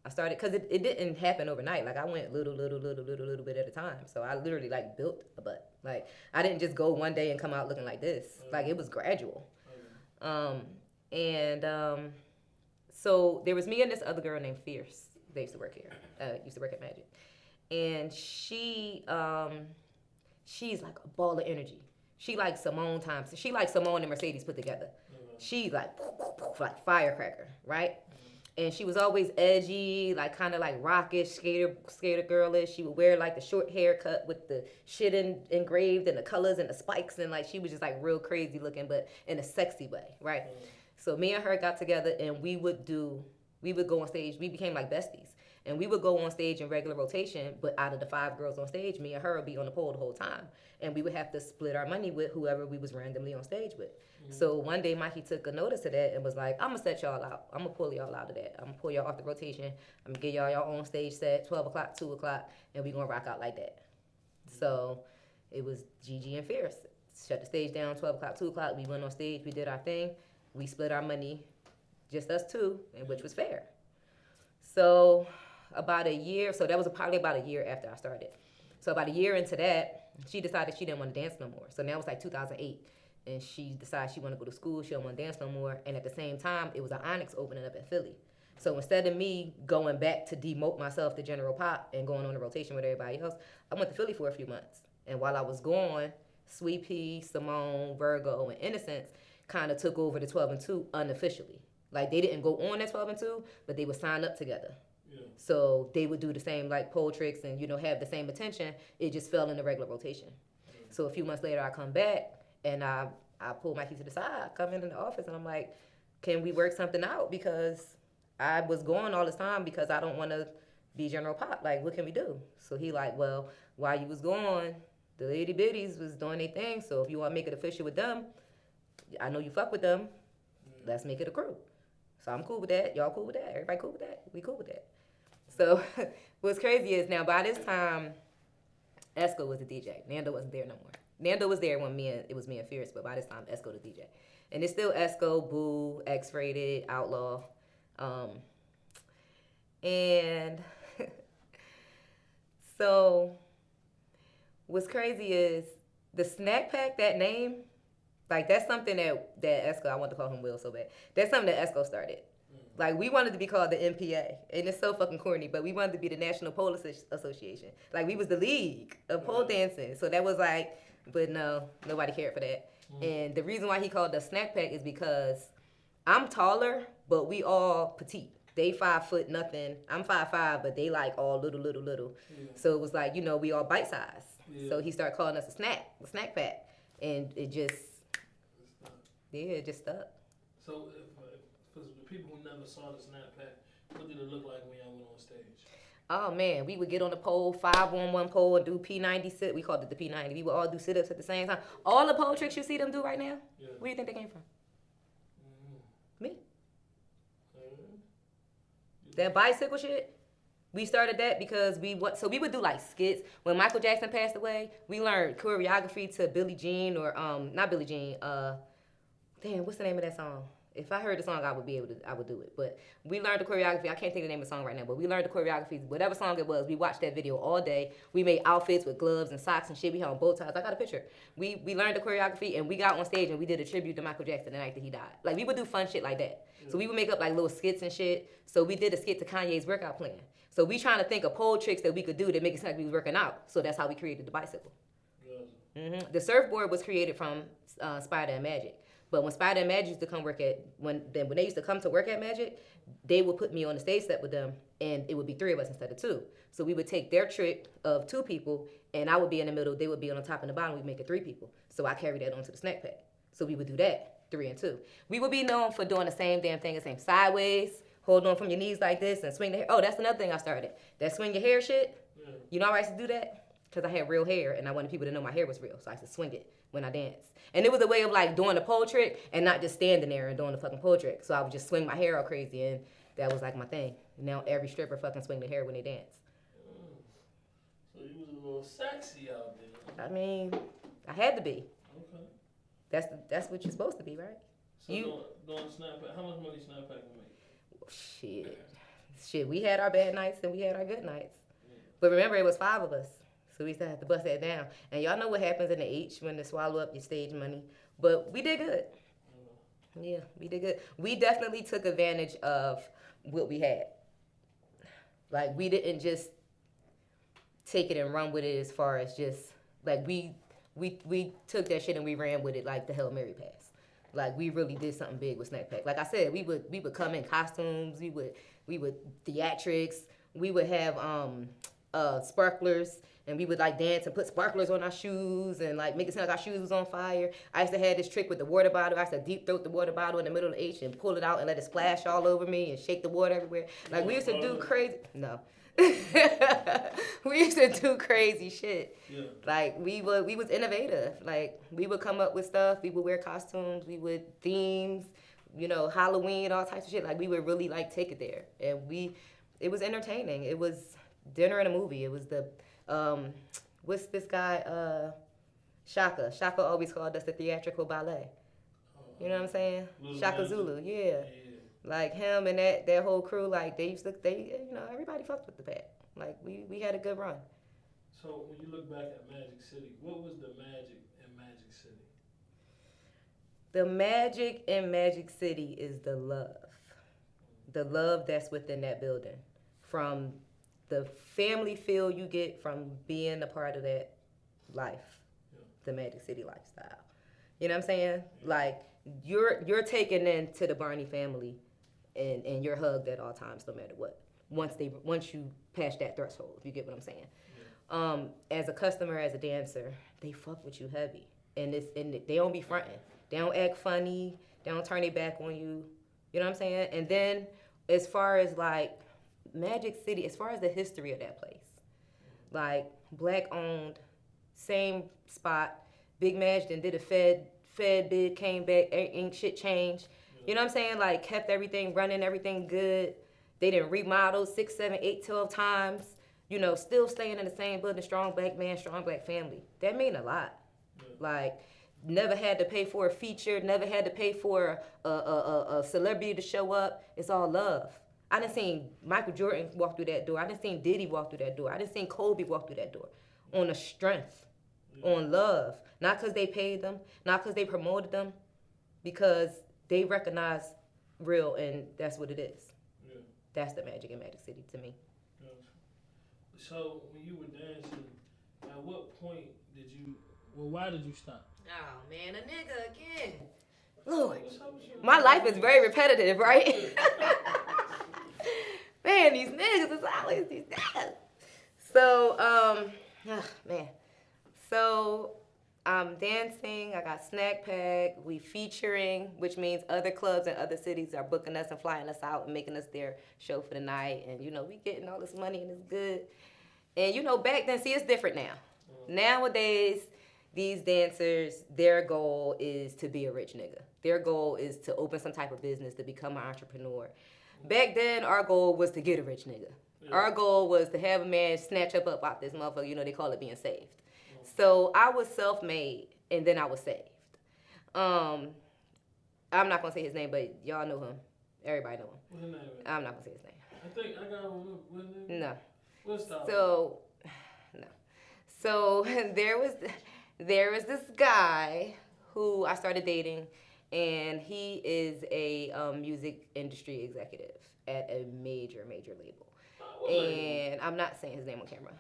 A: I started, because it didn't happen overnight. Like, I went little bit at a time. So I literally, like, built a butt. Like, I didn't just go one day and come out looking like this. Like, it was gradual. So there was me and this other girl named Fierce. They used to work here. Used to work at Magic, and she's like a ball of energy. She like Simone Thompson. She like Simone and Mercedes put together. She like firecracker, right? And she was always edgy, like kind of like rockish, skater girlish. She would wear like the short haircut with the shit engraved and the colors and the spikes, and like she was just like real crazy looking, but in a sexy way, right? So me and her got together, and we would go on stage. We became like besties, and we would go on stage in regular rotation. But out of the 5 girls on stage, me and her would be on the pole the whole time, and we would have to split our money with whoever we was randomly on stage with. So one day Mikey took a notice of that and was like, I'm gonna set y'all out. I'm gonna pull y'all out of that. I'm gonna pull y'all off the rotation. I'm gonna give y'all your own stage set, 12 o'clock, 2 o'clock, and we gonna rock out like that. So it was Gigi and Fierce. Shut the stage down, 12 o'clock, 2 o'clock. We went on stage, we did our thing. We split our money, just us two, and which was fair. So about a year, so that was probably about a year after I started. So about a year into that, she decided she didn't want to dance no more. So now it was like 2008. And she decided she wanted to go to school. She don't want to dance no more. And at the same time, it was an Onyx opening up in Philly. So instead of me going back to demote myself to General Pop and going on a rotation with everybody else, I went to Philly for a few months. And while I was gone, Sweet Pea, Simone, Virgo, and Innocence kind of took over the 12 and 2 unofficially. Like they didn't go on at 12 and 2, but they would sign up together. Yeah. So they would do the same like pole tricks and have the same attention. It just fell in the regular rotation. Yeah. So a few months later, I come back. And I pulled Mikey to the side, I come in the office, and I'm like, can we work something out? Because I was going all this time because I don't want to be General Pop. Like, what can we do? So he like, well, while you was gone, the Lady Biddies was doing their thing. So if you want to make it official with them, I know you fuck with them. Let's make it a crew. So I'm cool with that. Y'all cool with that? Everybody cool with that? We cool with that. So what's crazy is now by this time, Esco was the DJ. Nando wasn't there no more. Nando was there when it was me and Fierce, but by this time, Esco the DJ. And it's still Esco, Boo, X-Rated, Outlaw. And so what's crazy is the snack pack, that name, like that's something that Esco, I want to call him Will so bad. That's something that Esco started. Like, we wanted to be called the NPA, and it's so fucking corny, but we wanted to be the National Pole Association. Like, we was the league of pole dancing. So that was like, but no, nobody cared for that. And the reason why he called us snack pack is because I'm taller, but we all petite. They 5 foot nothing. I'm 5'5", but they like all little. Yeah. So it was like, we all bite size. Yeah. So he started calling us a snack pack. And it just stuck.
B: So for the people who never saw the snap pack, what did it look like when y'all went on stage?
A: Oh man, we would get on the pole, 5-on-1 pole, and do P90 sit. We called it the P90. We would all do sit-ups at the same time. All the pole tricks you see them do right now, Where do you think they came from? Me. That bicycle shit, we started that because we would do like skits. When Michael Jackson passed away, we learned choreography to Billie Jean or not Billie Jean. Damn, what's the name of that song? If I heard the song, I would do it. But we learned the choreography. I can't think of the name of the song right now, but we learned the choreography. Whatever song it was, we watched that video all day. We made outfits with gloves and socks and shit. We had on bow ties. I got a picture. We learned the choreography, and we got on stage, and we did a tribute to Michael Jackson the night that he died. Like, we would do fun shit like that. Yeah. So we would make up, like, little skits and shit. So we did a skit to Kanye's workout plan. So we trying to think of pole tricks that we could do that make it sound like we was working out. So that's how we created the bicycle. Yeah. Mm-hmm. The surfboard was created from Spider and Magic. But when Spider and Magic used to come when they used to come to work at Magic, they would put me on the stage set with them, and it would be 3 of us instead of 2. So we would take their trick of 2 people, and I would be in the middle, they would be on the top and the bottom, we'd make it 3 people. So I carried that onto the snack pack. So we would do that, 3 and 2. We would be known for doing the same damn thing, the same sideways, hold on from your knees like this, and swing the hair. Oh, that's another thing I started. That swing your hair shit. Yeah. You know why I used to do that? Because I had real hair, and I wanted people to know my hair was real, so I used to swing it when I danced. And it was a way of like doing the pole trick and not just standing there and doing the fucking pole trick. So I would just swing my hair all crazy, and that was like my thing. Now every stripper fucking swing their hair when they dance.
B: So you was a little sexy out there.
A: I mean, I had to be.
B: Okay.
A: That's what you're supposed to be, right?
B: So doing Snapback, how much money Snapback make?
A: Shit, we had our bad nights and we had our good nights. Yeah. But remember, it was 5 of us. So we used to have to bust that down. And y'all know what happens in the H when they swallow up your stage money. But we did good. Yeah, we did good. We definitely took advantage of what we had. Like we didn't just take it and run with it as far as just like we took that shit and we ran with it like the Hail Mary pass. Like we really did something big with Snack Pack. Like I said, we would come in costumes, we would theatrics, we would have sparklers, and we would like dance and put sparklers on our shoes and like make it sound like our shoes was on fire. I used to have this trick with the water bottle. I used to deep throat the water bottle in the middle of the H and pull it out and let it splash all over me and shake the water everywhere. Like we used to do crazy. No. We used to do crazy shit.
B: Yeah.
A: Like we was innovative. Like we would come up with stuff. We would wear costumes. We would themes. You know, Halloween, all types of shit. Like we would really like take it there, and it was entertaining. It was dinner and a movie. It was the what's this guy Shaka. Shaka always called us the theatrical ballet. You know what I'm saying? Shaka
B: Magic.
A: Zulu. Yeah. Like him and that whole crew, like they everybody fucked with the Pack. Like we had a good run.
B: So when you look back at Magic City, what was the magic in Magic City?
A: The magic in Magic City is the love. The love that's within that building. From the family feel you get from being a part of that life. Yeah. The Magic City lifestyle. You know what I'm saying? Yeah. Like you're taken into the Barney family and you're hugged at all times no matter what. Once you pass that threshold, if you get what I'm saying. Yeah. As a customer, as a dancer, they fuck with you heavy. And they don't be fronting. They don't act funny. They don't turn their back on you. You know what I'm saying? And then as far as like Magic City, as far as the history of that place, like black owned, same spot, Big Maj then did a Fed bid, came back, ain't shit changed. You know what I'm saying? Like kept everything running, everything good. They didn't remodel 6, 7, 8, 12 times. You know, still staying in the same building, strong black man, strong black family. That mean a lot. Yeah. Like never had to pay for a feature, never had to pay for a celebrity to show up. It's all love. I done seen Michael Jordan walk through that door. I done seen Diddy walk through that door. I done seen Kobe walk through that door. On a strength, on love. Not because they paid them, not because they promoted them, because they recognize real and that's what it is. Yeah. That's the magic in Magic City to me.
B: Gotcha. So when you were dancing, at what point why did you stop?
A: Oh man, a nigga again. Lord, my life is very repetitive, right? Man, these niggas is always these niggas. So, man. So, I'm dancing. I got Snack Pack. We featuring, which means other clubs and other cities are booking us and flying us out and making us their show for the night. And, you know, we getting all this money and it's good. And, you know, back then, see, it's different now. Nowadays, these dancers, their goal is to be a rich nigga. Their goal is to open some type of business, to become an entrepreneur. Back then, our goal was to get a rich nigga. Yeah. Our goal was to have a man snatch up out this motherfucker. You know, they call it being saved. So I was self-made, and then I was saved. I'm not going to say his name, but y'all know him. Everybody know him.
B: What's his name?
A: I'm not going to say his name.
B: I think I got him. What's his name?
A: No.
B: What's that?
A: So, no. So there was this guy who I started dating, and he is a music industry executive at a major label. And I'm not saying his name on camera.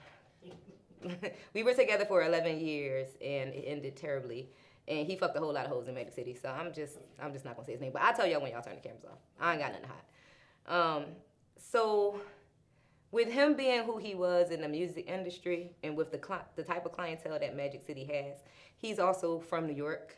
A: We were together for 11 years, and it ended terribly. And he fucked a whole lot of hoes in Magic City, so I'm just not gonna say his name. But I'll tell y'all when y'all turn the cameras off. I ain't got nothing to hide. So with him being who he was in the music industry, and with the type of clientele that Magic City has, he's also from New York.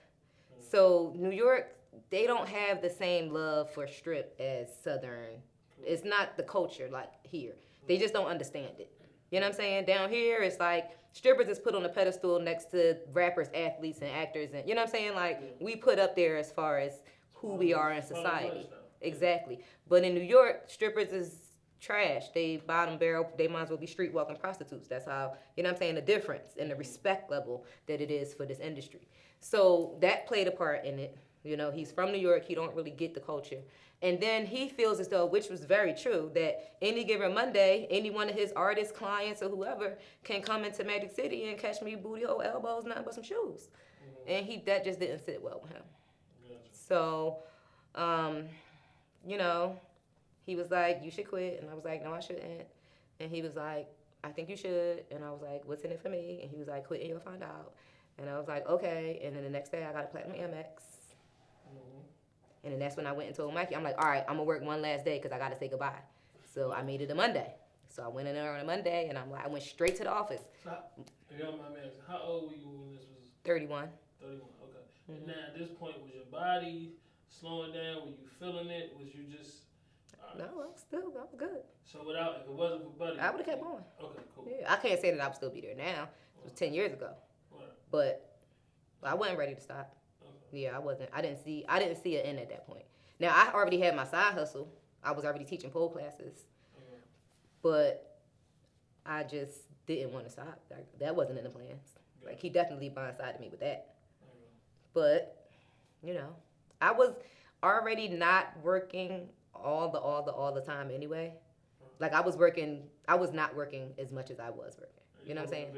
A: So New York, they don't have the same love for strip as Southern. It's not the culture like here. They just don't understand it. You know what I'm saying? Down here, it's like strippers is put on a pedestal next to rappers, athletes, and actors. And you know what I'm saying? Like, we put up there as far as who we are in society. Exactly. But in New York, strippers is trash. They bottom barrel. They might as well be street walking prostitutes. That's how, you know what I'm saying, the difference and the respect level that it is for this industry. So that played a part in it. You know, he's from New York. He don't really get the culture. And then he feels as though, which was very true, that any given Monday, any one of his artists, clients, or whoever can come into Magic City and catch me booty hole, elbows, nothing but some shoes. And that just didn't sit well with him. So You know, he was like, you should quit. And I was like, no, I shouldn't. And he was like, I think you should. And I was like, what's in it for me? And he was like, quit and you'll find out. And I was like, okay. And then the next day I got a platinum Amex. And then that's when I went and told Mikey, I'm like, all right, I'm going to work one last day because I got to say goodbye. So I made it a Monday. So I went in there on a Monday, and I went straight to the office.
B: So, if you don't mind me asking, how old were you when this was?
A: 31.
B: 31, okay. And now at this point, was your body slowing down? Were you feeling it? Was you just...
A: No, I was good.
B: So if it wasn't for Buddy...
A: I would have kept going.
B: Okay, cool.
A: Yeah, I can't say that I would still be there now. It was 10 years ago.
B: Right.
A: But I wasn't ready to stop. Okay. Yeah, I wasn't. I didn't see an end at that point. Now, I already had my side hustle. I was already teaching pole classes. But I just didn't want to stop. That wasn't in the plans. Like, he definitely blindsided me with that. But, you know, I was already not working all the time anyway. Like, I was not working as much as I was working. You know what I'm saying?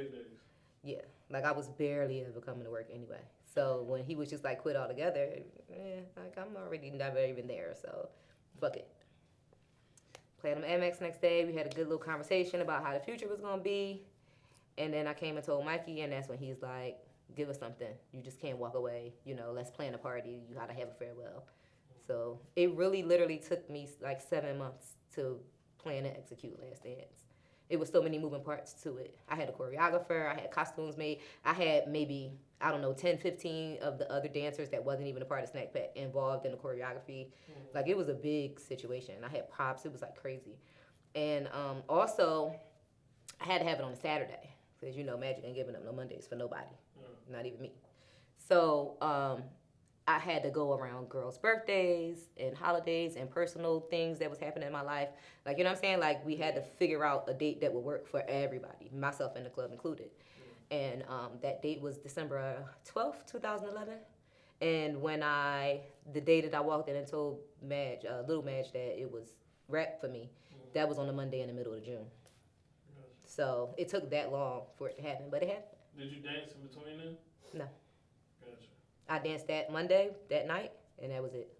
A: Yeah. Like, I was barely ever coming to work anyway. So when he was just like, quit altogether, like, I'm already never even there. So, fuck it. Platinum Amex next day. We had a good little conversation about how the future was going to be. And then I came and told Mikey, and that's when he's like, give us something. You just can't walk away. You know, let's plan a party. You got to have a farewell. So it really literally took me like 7 months to plan and execute Last Dance. It was so many moving parts to it. I had a choreographer. I had costumes made. I had maybe, 10, 15 of the other dancers that wasn't even a part of Snack Pack involved in the choreography. Like, it was a big situation. I had props. It was, like, crazy. And also, I had to have it on a Saturday. Because, you know, Magic ain't giving up no Mondays for nobody. Not even me. So, I had to go around girls' birthdays and holidays and personal things that was happening in my life. Like, you know what I'm saying? Like, we had to figure out a date that would work for everybody, myself and the club included. And that date was December 12th, 2011. And when the day that I walked in and told Madge, little Madge, that it was wrapped for me, that was on a Monday in the middle of June. So it took that long for it to happen, but it happened.
B: Did you dance in between then?
A: No.
B: Gotcha.
A: I danced that Monday, that night, and that was it.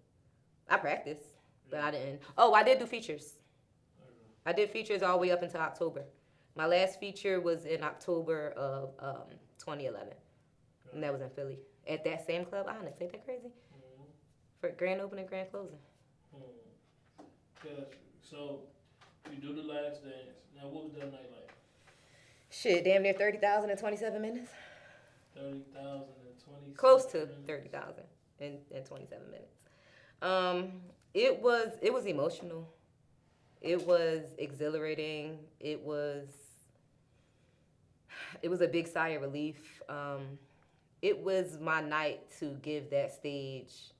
A: I practiced, but I didn't. Oh, I did do features. I did features all the way up until October. My last feature was in October of 2011, and that was in Philly. At that same club, Onyx. Ain't that crazy? For grand opening, grand closing.
B: Gotcha. So, you do the Last Dance. Now, what was that night like?
A: Shit, damn near 30,000 in 27 minutes.
B: 30,000 in 27
A: Close to 30,000 in 27 minutes. It was emotional. It was exhilarating. It was a big sigh of relief. It was my night to give that stage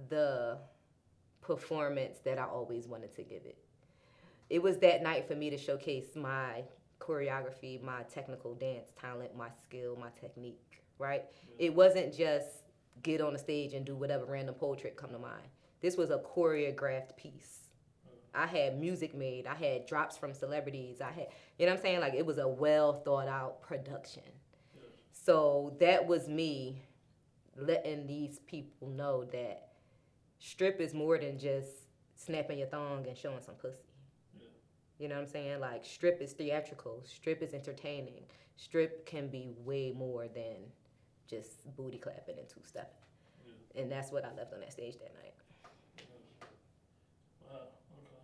A: the performance that I always wanted to give it. It was that night for me to showcase my choreography, my technical dance talent, my skill, my technique, right? It wasn't just get on the stage and do whatever random pole trick come to mind. This was a choreographed piece. I had music made. I had drops from celebrities. I had, you know what I'm saying? Like, it was a well thought out production. So that was me letting these people know that strip is more than just snapping your thong and showing some pussy. You know what I'm saying? Like, strip is theatrical. Strip is entertaining. Strip can be way more than just booty clapping and two-stepping. And that's what I left on that stage that night.
B: Wow, okay.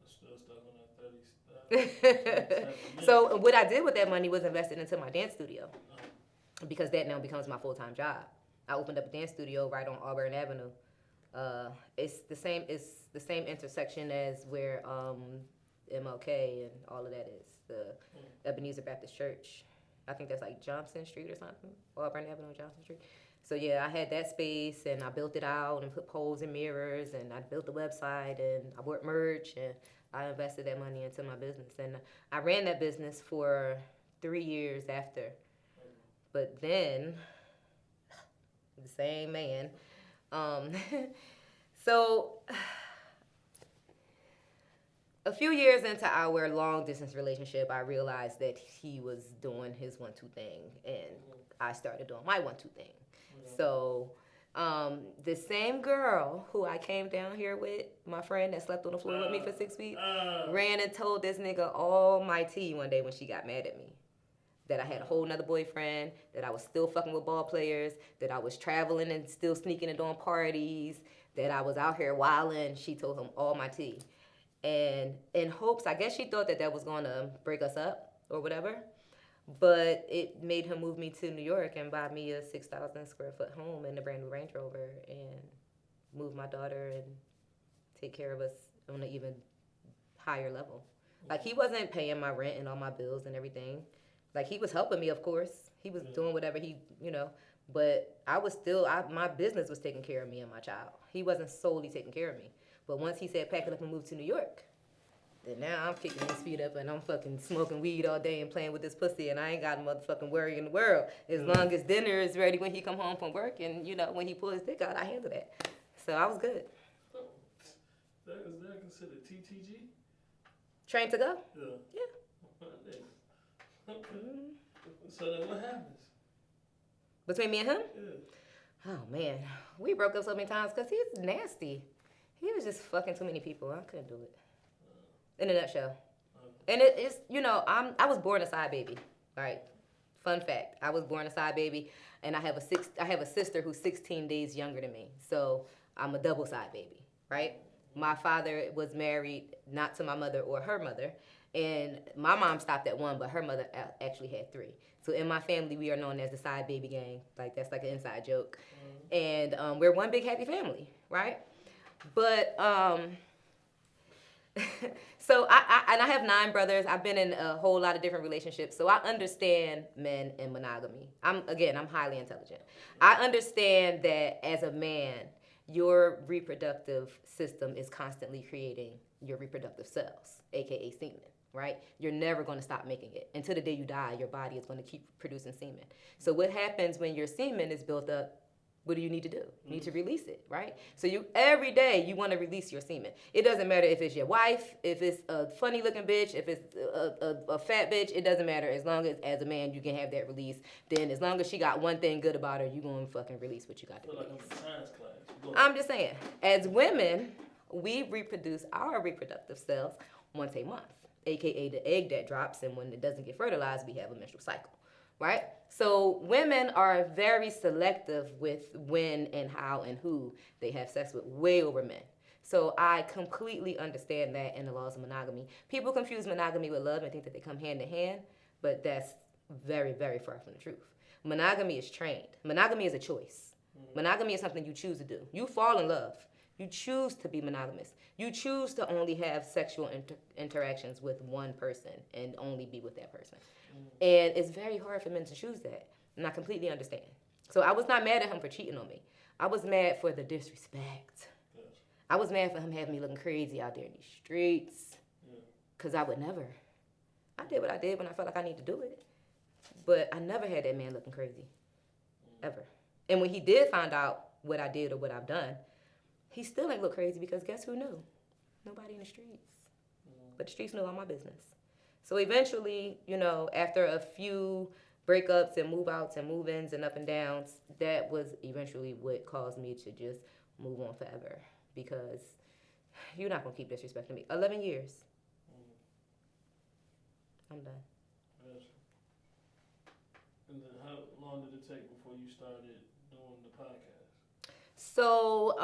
B: I'm still stuck on that 30.
A: So what I did with that money was invested into my dance studio, because that now becomes my full-time job. I opened up a dance studio right on Auburn Avenue. It's the same intersection as where MLK and all of that is, the Ebenezer Baptist Church. I think that's like Johnson Street or something, Auburn Avenue, Johnson Street. So yeah, I had that space, and I built it out and put poles and mirrors, and I built the website, and I bought merch, and I invested that money into my business. And I ran that business for 3 years after. But then, the same man. So a few years into our long distance relationship, I realized that he was doing his 1-2 thing, and I started doing my 1-2 thing. So The same girl who I came down here with, my friend that slept on the floor with me for 6 weeks, ran and told this nigga all my tea one day when she got mad at me. That I had a whole nother boyfriend, that I was still fucking with ball players, that I was traveling and still sneaking and doing parties, that I was out here wilding. She told him all my tea. And in hopes, I guess she thought that that was going to break us up or whatever. But it made him move me to New York and buy me a 6,000 square foot home and a brand new Range Rover and move my daughter and take care of us on an even higher level. Like, he wasn't paying my rent and all my bills and everything. Like, he was helping me, of course. He was doing whatever he, but I was still, my business was taking care of me and my child. He wasn't solely taking care of me. But once he said pack it up and move to New York, then now I'm kicking his feet up and I'm fucking smoking weed all day and playing with this pussy and I ain't got a motherfucking worry in the world. As long as dinner is ready when he come home from work and, when he pull his dick out, I handle that. So I was good.
B: Is that considered TTG?
A: Train to go?
B: Yeah. Okay. So then what happens?
A: Between me and him?
B: Yeah.
A: Oh, man. We broke up so many times because he's nasty. He was just fucking too many people. I couldn't do it. In a nutshell. And it's, I was born a side baby. Right? Fun fact. I was born a side baby, and I have a sister who's 16 days younger than me. So I'm a double side baby, right? My father was married not to my mother or her mother, and my mom stopped at 1, but her mother actually had 3. So in my family, we are known as the side baby gang. Like, that's like an inside joke. And we're one big happy family, right? But so I have 9 brothers. I've been in a whole lot of different relationships, so I understand men and monogamy. I'm highly intelligent. I understand that as a man, your reproductive system is constantly creating your reproductive cells, aka semen, right? You're never going to stop making it. Until the day you die, your body is going to keep producing semen. So what happens when your semen is built up? What do you need to do? You need to release it, right? So every day you want to release your semen. It doesn't matter if it's your wife, if it's a funny looking bitch, if it's a fat bitch, it doesn't matter. As long as a man you can have that release, then as long as she got one thing good about her, you going to fucking release what you got to release.
B: Like I'm in science class.
A: I'm just saying, as women, we reproduce our reproductive cells once a month, aka the egg that drops, and when it doesn't get fertilized, we have a menstrual cycle. Right? So women are very selective with when and how and who they have sex with, way over men. So I completely understand that in the laws of monogamy. People confuse monogamy with love and think that they come hand in hand, but that's very, very far from the truth. Monogamy is trained. Monogamy is a choice. Monogamy is something you choose to do. You fall in love. You choose to be monogamous. You choose to only have sexual interactions with one person and only be with that person. And it's very hard for men to choose that. And I completely understand. So I was not mad at him for cheating on me. I was mad for the disrespect. I was mad for him having me looking crazy out there in these streets. Because I would never. I did what I did when I felt like I needed to do it. But I never had that man looking crazy. Ever. And when he did find out what I did or what I've done, he still ain't look crazy because guess who knew? Nobody in the streets. But the streets knew all my business. So eventually, after a few breakups and move-outs and move-ins and up and downs, that was eventually what caused me to just move on forever. Because you're not going to keep disrespecting me. 11 years. I'm done.
B: Yes. And then how long did it take before you started doing the podcast?
A: So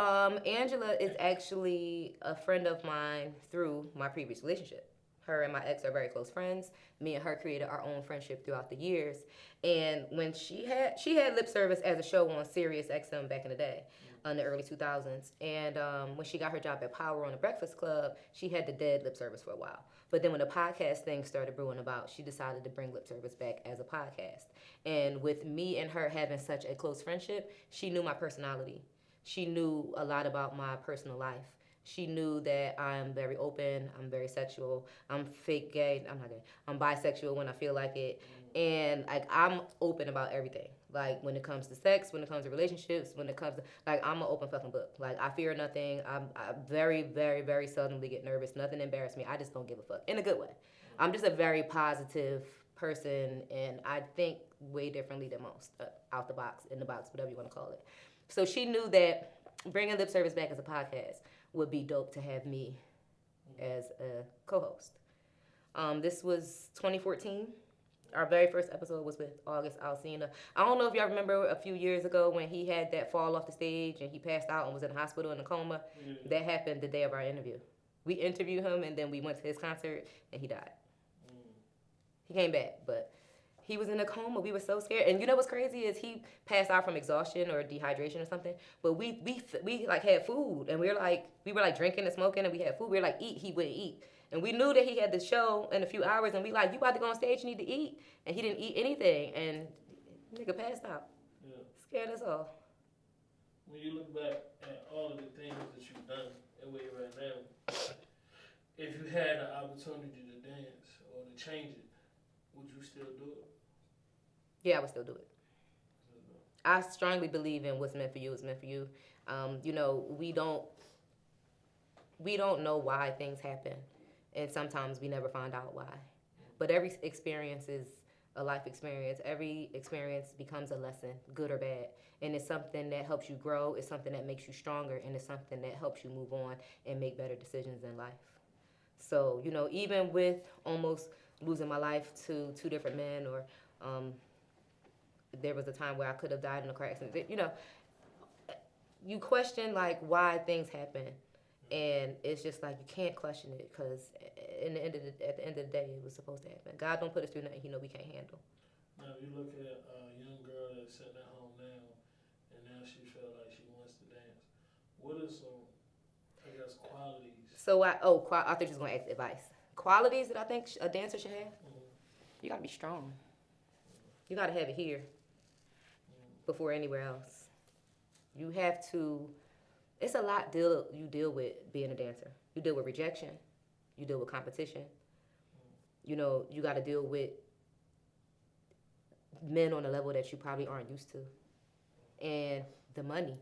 A: Angela is actually a friend of mine through my previous relationship. Her and my ex are very close friends. Me and her created our own friendship throughout the years. And when she had lip service as a show on Sirius XM back in the day, in the early 2000s. And when she got her job at Power on the Breakfast Club, she had the dead lip service for a while. But then when the podcast thing started brewing about, she decided to bring lip service back as a podcast. And with me and her having such a close friendship, she knew my personality. She knew a lot about my personal life. She knew that I'm very open, I'm very sexual, I'm fake gay, I'm not gay, I'm bisexual when I feel like it, and I'm open about everything. Like when it comes to sex, when it comes to relationships, when it comes to, I'm an open fucking book. I fear nothing, I very, very, very seldomly get nervous, nothing embarrasses me, I just don't give a fuck, in a good way. I'm just a very positive person, and I think way differently than most, out the box, in the box, whatever you want to call it. So she knew that bringing lip service back as a podcast would be dope to have me as a co-host. This was 2014. Our very first episode was with August Alsina. I don't know if y'all remember a few years ago when he had that fall off the stage and he passed out and was in the hospital in a coma.
B: Yeah.
A: That happened the day of our interview. We interviewed him and then we went to his concert and he died. He came back, but he was in a coma. We were so scared. And you know what's crazy is he passed out from exhaustion or dehydration or something. But we like had food and we were like drinking and smoking and we had food. We were like eat. He wouldn't eat. And we knew that he had the show in a few hours and we like, you about to go on stage, you need to eat. And he didn't eat anything and nigga passed out.
B: Yeah.
A: Scared us all.
B: When you look back at all of the things that you've done and where you're at now, if you had an opportunity to dance or to change it, would you still do it?
A: Yeah, I would still do it. I strongly believe in what's meant for you is meant for you. You know, we don't know why things happen. And sometimes we never find out why. But every experience is a life experience. Every experience becomes a lesson, good or bad. And it's something that helps you grow. It's something that makes you stronger. And it's something that helps you move on and make better decisions in life. So, you know, even with almost losing my life to two different men or there was a time where I could have died in a car accident. You know, you question, like, why things happen. And it's just like you can't question it because at the end of the day, it was supposed to happen. God don't put us through nothing He know we can't handle.
B: Now, you look at a young girl that's sitting at home now, and now she feels like she wants to dance. What are some, I guess, qualities?
A: So I thought you was gonna ask advice. Qualities that I think a dancer should have. You gotta be strong. You gotta have it here before anywhere else. You have to. It's a lot you deal with being a dancer. You deal with rejection. You deal with competition. You know, you got to deal with men on a level that you probably aren't used to. And the money,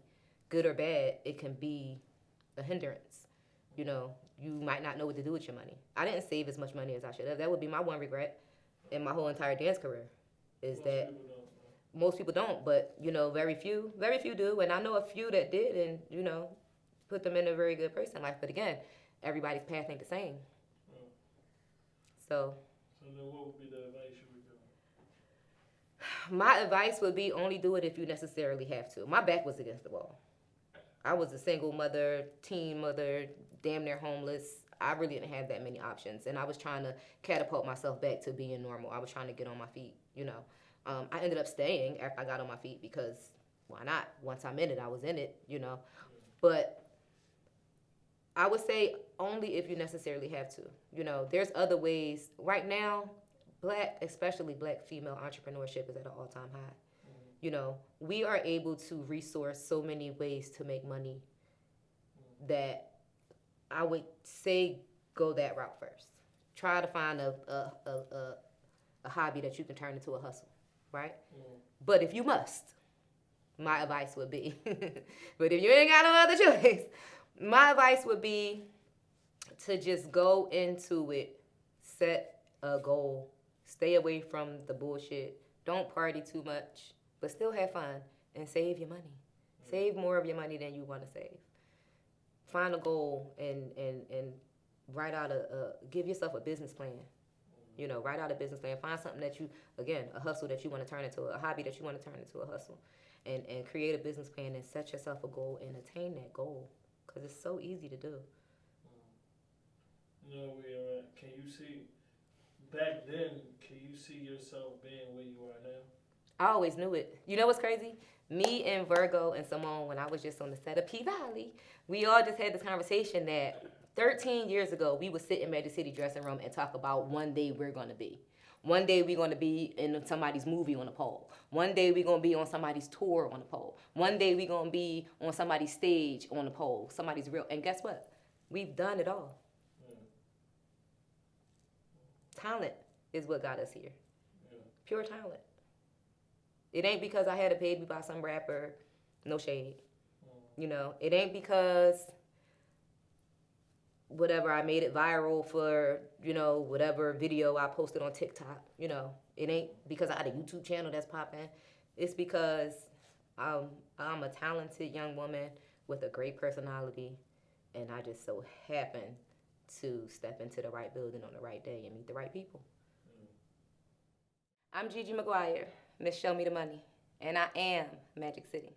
A: good or bad, it can be a hindrance. You know, you might not know what to do with your money. I didn't save as much money as I should have. That would be my one regret in my whole entire dance career is that most people don't, but, you know, very few do. And I know a few that did and, you know, put them in a very good place in life. But again, everybody's path ain't the same. So
B: then what would be the advice you would give?
A: My advice would be only do it if you necessarily have to. My back was against the wall. I was a single mother, teen mother, damn near homeless. I really didn't have that many options. And I was trying to catapult myself back to being normal. I was trying to get on my feet, you know. I ended up staying after I got on my feet because why not? Once I'm in it, I was in it, you know. But I would say only if you necessarily have to. You know, there's other ways. Right now, especially black female entrepreneurship is at an all-time high. You know, we are able to resource so many ways to make money that I would say go that route first. Try to find a hobby that you can turn into a hustle. Right? But if you must, my advice would be, but if you ain't got no other choice, my advice would be to just go into it, set a goal, stay away from the bullshit, don't party too much, but still have fun and save your money. Save more of your money than you want to save. Find a goal and write out give yourself a business plan. You know, write out a business plan. Find something that you, again, a hustle that you want to turn into, a hobby that you want to turn into a hustle. And create a business plan and set yourself a goal and attain that goal. Because it's so easy to do.
B: You know where you're at. Can you see, back then, can you see yourself being where you are now?
A: I always knew it. You know what's crazy? Me and Virgo and Simone, when I was just on the set of P-Valley, we all just had this conversation that 13 years ago, we would sit in Magic City dressing room and talk about one day we're going to be. One day we're going to be in somebody's movie on a pole. One day we're going to be on somebody's tour on a pole. One day we're going to be on somebody's stage on a pole. Somebody's real. And guess what? We've done it all. Talent is what got us here. Pure talent. It ain't because I had a baby by some rapper. No shade. You know, it ain't because whatever, I made it viral for, you know, whatever video I posted on TikTok, you know. It ain't because I had a YouTube channel that's popping. It's because I'm a talented young woman with a great personality, and I just so happen to step into the right building on the right day and meet the right people. I'm Gigi Maguire, Miss Show Me the Money, and I am Magic City.